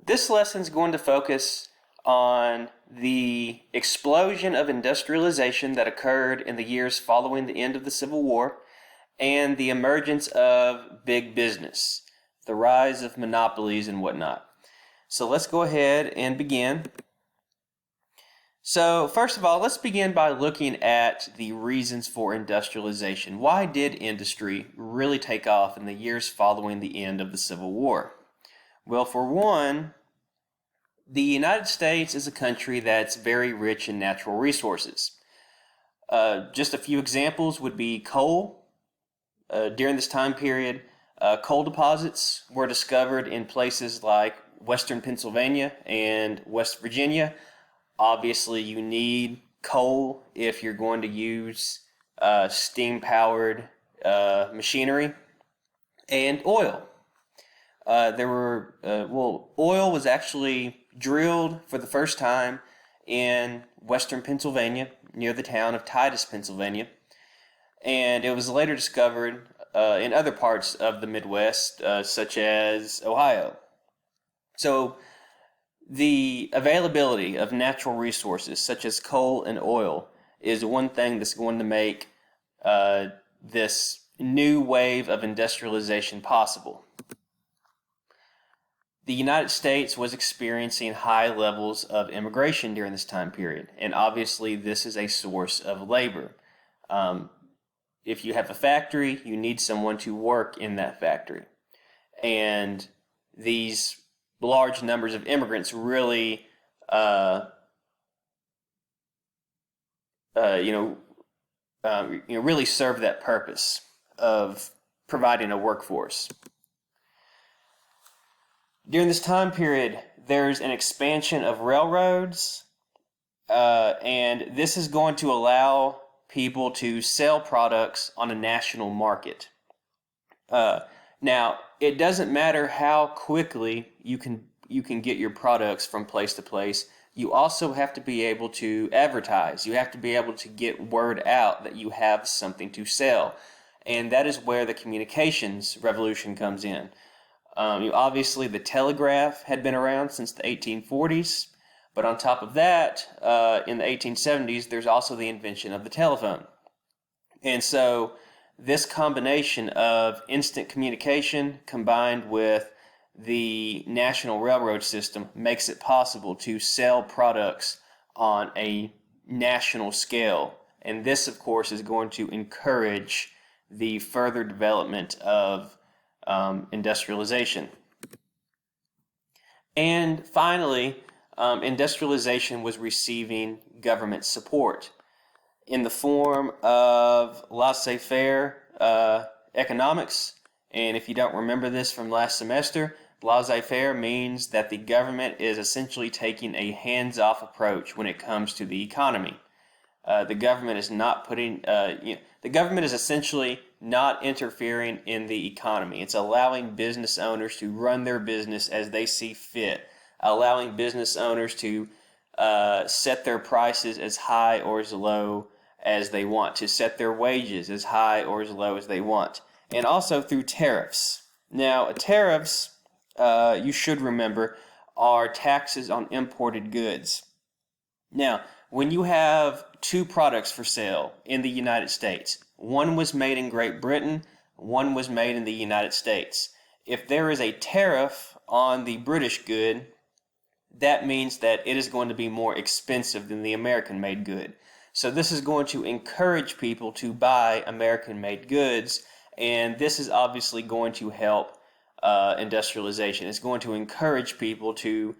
This lesson is going to focus on the explosion of industrialization that occurred in the years following the end of the Civil War and the emergence of big business, the rise of monopolies and whatnot. So let's go ahead and begin. So first of all, let's begin by looking at the reasons for industrialization. Why did industry really take off in the years following the end of the Civil War? Well, for one, the United States is a country that's very rich in natural resources. Just a few examples would be coal. During this time period, coal deposits were discovered in places like western Pennsylvania and West Virginia. Obviously, you need coal if you're going to use steam-powered machinery, and oil. Oil was actually drilled for the first time in western Pennsylvania near the town of Titus, Pennsylvania, and it was later discovered in other parts of the Midwest, such as Ohio. So the availability of natural resources such as coal and oil is one thing that's going to make this new wave of industrialization possible. The United States was experiencing high levels of immigration during this time period, and obviously this is a source of labor. If you have a factory, you need someone to work in that factory. And these large numbers of immigrants really, really serve that purpose of providing a workforce. During this time period, there's an expansion of railroads, and this is going to allow people to sell products on a national market. Now, it doesn't matter how quickly you can get your products from place to place. You also have to be able to advertise. You have to be able to get word out that you have something to sell. And that is where the communications revolution comes in. Obviously, the telegraph had been around since the 1840s, but on top of that, in the 1870s, there's also the invention of the telephone. And so this combination of instant communication combined with the national railroad system makes it possible to sell products on a national scale. And this, of course, is going to encourage the further development of industrialization. And finally, industrialization was receiving government support in the form of laissez-faire economics. And if you don't remember this from last semester, laissez-faire means that the government is essentially taking a hands-off approach when it comes to the economy. The government is not the government is essentially not interfering in the economy. It's allowing business owners to run their business as they see fit, allowing business owners to set their prices as high or as low as they want, to set their wages as high or as low as they want, and also through tariffs. Now, tariffs, you should remember, are taxes on imported goods. Now, when you have two products for sale in the United States, one was made in Great Britain, one was made in the United States. If there is a tariff on the British good, that means that it is going to be more expensive than the American-made good. So this is going to encourage people to buy American-made goods, and this is obviously going to help industrialization. It's going to encourage people to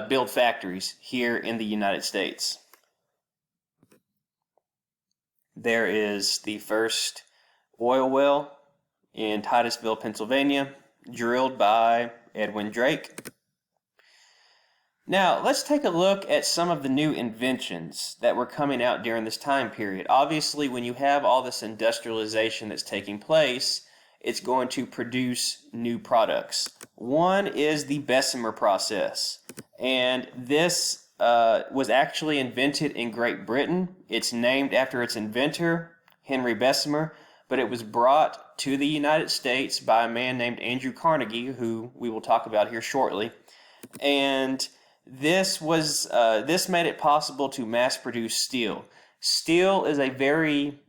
build factories here in the United States. There is the first oil well in Titusville, Pennsylvania, drilled by Edwin Drake. Now, let's take a look at some of the new inventions that were coming out during this time period. Obviously, when you have all this industrialization that's taking place, it's going to produce new products. One is the Bessemer process, and this was actually invented in Great Britain. It's named after its inventor, Henry Bessemer, but it was brought to the United States by a man named Andrew Carnegie, who we will talk about here shortly. And this made it possible to mass produce steel. Steel is a very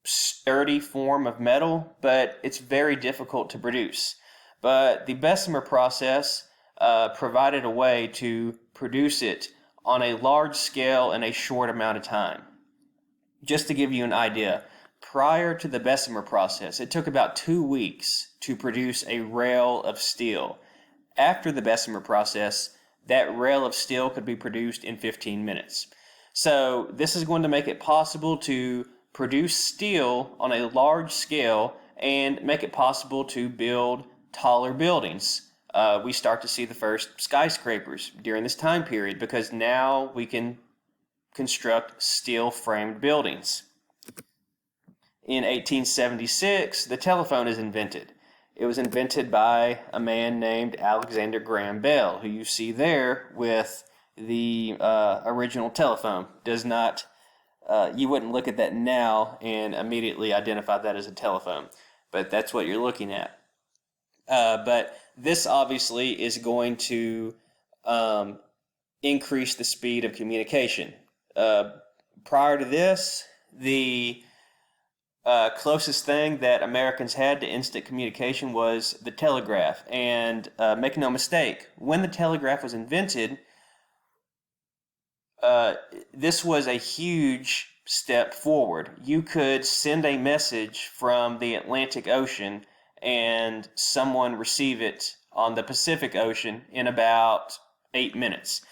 sturdy form of metal, but it's very difficult to produce. But the Bessemer process provided a way to produce it on a large scale in a short amount of time. Just to give you an idea, prior to the Bessemer process, it took about 2 weeks to produce a rail of steel. After the Bessemer process, that rail of steel could be produced in 15 minutes. So this is going to make it possible to produce steel on a large scale and make it possible to build taller buildings. We start to see the first skyscrapers during this time period because now we can construct steel-framed buildings. In 1876, the telephone is invented. It was invented by a man named Alexander Graham Bell, who you see there with the original telephone. You wouldn't look at that now and immediately identify that as a telephone, but that's what you're looking at. But this obviously is going to increase the speed of communication. Prior to this, the closest thing that Americans had to instant communication was the telegraph. And make no mistake, when the telegraph was invented, this was a huge step forward. You could send a message from the Atlantic Ocean and someone receive it on the Pacific Ocean in about 8 minutes.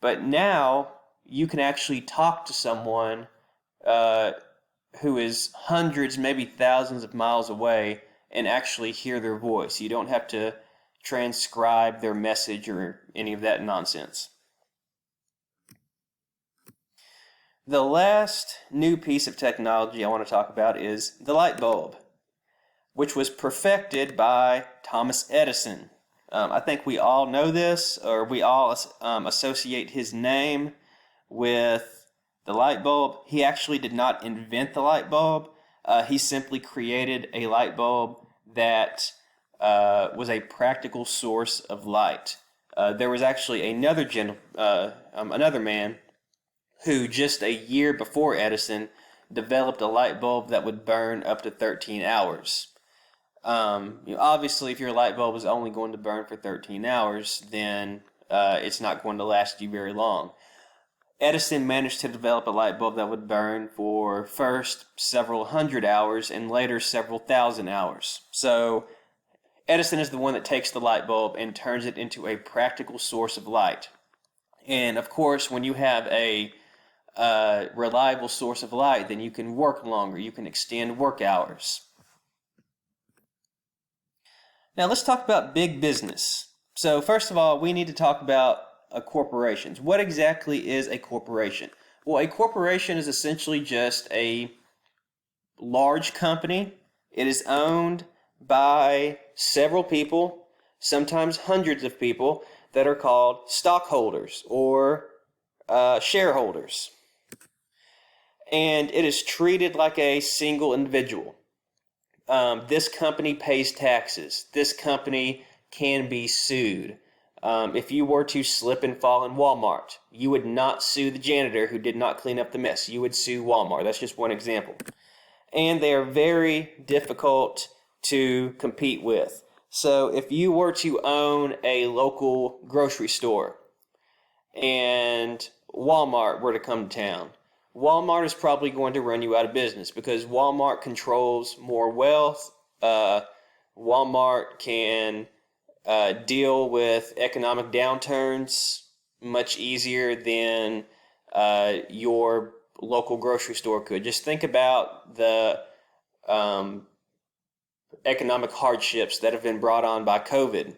But now you can actually talk to someone who is hundreds, maybe thousands of miles away and actually hear their voice. You don't have to transcribe their message or any of that nonsense. The last new piece of technology I want to talk about is the light bulb, which was perfected by Thomas Edison. I think we all know this, or we all associate his name with the light bulb. He actually did not invent the light bulb. He simply created a light bulb that was a practical source of light. There was actually another man who just a year before Edison developed a light bulb that would burn up to 13 hours. Obviously, if your light bulb is only going to burn for 13 hours, then it's not going to last you very long. Edison managed to develop a light bulb that would burn for first several hundred hours and later several thousand hours. So Edison is the one that takes the light bulb and turns it into a practical source of light. And of course, when you have a reliable source of light, then you can work longer, you can extend work hours. Now let's talk about big business. So first of all, we need to talk about corporations. What exactly is a corporation? Well, a corporation is essentially just a large company. It is owned by several people, sometimes hundreds of people, that are called stockholders or shareholders. And it is treated like a single individual. This company pays taxes. This company can be sued. If you were to slip and fall in Walmart, you would not sue the janitor who did not clean up the mess. You would sue Walmart. That's just one example. And they are very difficult to compete with. So if you were to own a local grocery store and Walmart were to come to town, Walmart is probably going to run you out of business because Walmart controls more wealth. Walmart can deal with economic downturns much easier than your local grocery store could. Just think about the economic hardships that have been brought on by COVID.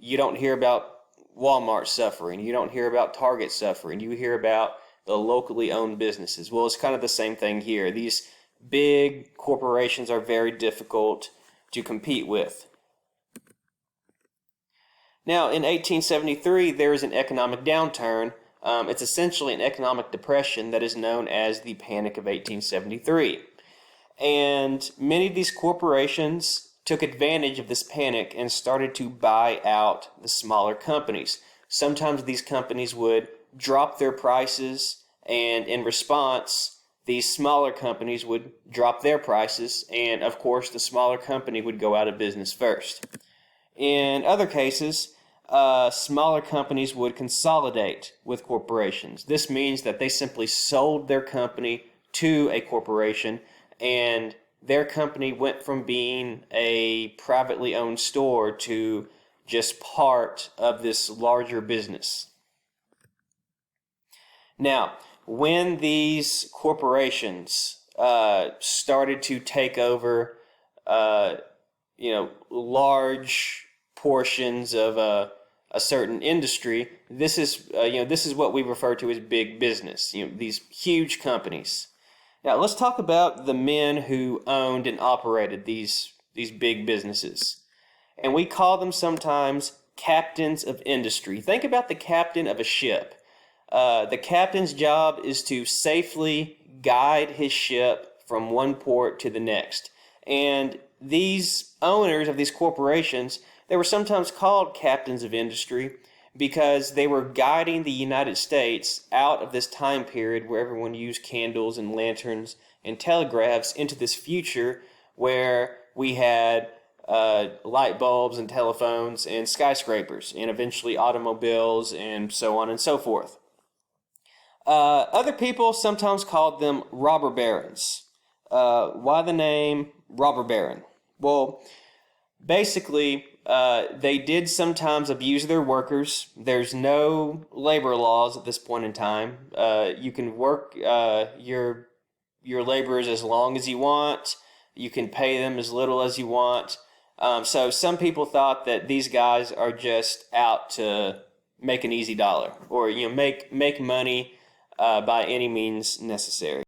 You don't hear about Walmart suffering. You don't hear about Target suffering. You hear about the locally owned businesses. Well, it's kind of the same thing here. These big corporations are very difficult to compete with. Now, in 1873, there is an economic downturn. It's essentially an economic depression that is known as the Panic of 1873. And many of these corporations took advantage of this panic and started to buy out the smaller companies. Sometimes these companies would drop their prices, and in response, these smaller companies would drop their prices, and of course the smaller company would go out of business first. In other cases, smaller companies would consolidate with corporations. This means that they simply sold their company to a corporation, and their company went from being a privately owned store to just part of this larger business. Now, when these corporations started to take over, large portions of a certain industry, this is what we refer to as big business. These huge companies. Now, let's talk about the men who owned and operated these big businesses. And we call them sometimes captains of industry. Think about the captain of a ship. The captain's job is to safely guide his ship from one port to the next. And these owners of these corporations, they were sometimes called captains of industry because they were guiding the United States out of this time period where everyone used candles and lanterns and telegraphs into this future where we had light bulbs and telephones and skyscrapers and eventually automobiles and so on and so forth. Other people sometimes called them robber barons. Why the name robber baron? Well, basically, they did sometimes abuse their workers. There's no labor laws at this point in time. You can work your laborers as long as you want. You can pay them as little as you want. So some people thought that these guys are just out to make an easy dollar, or make money by any means necessary.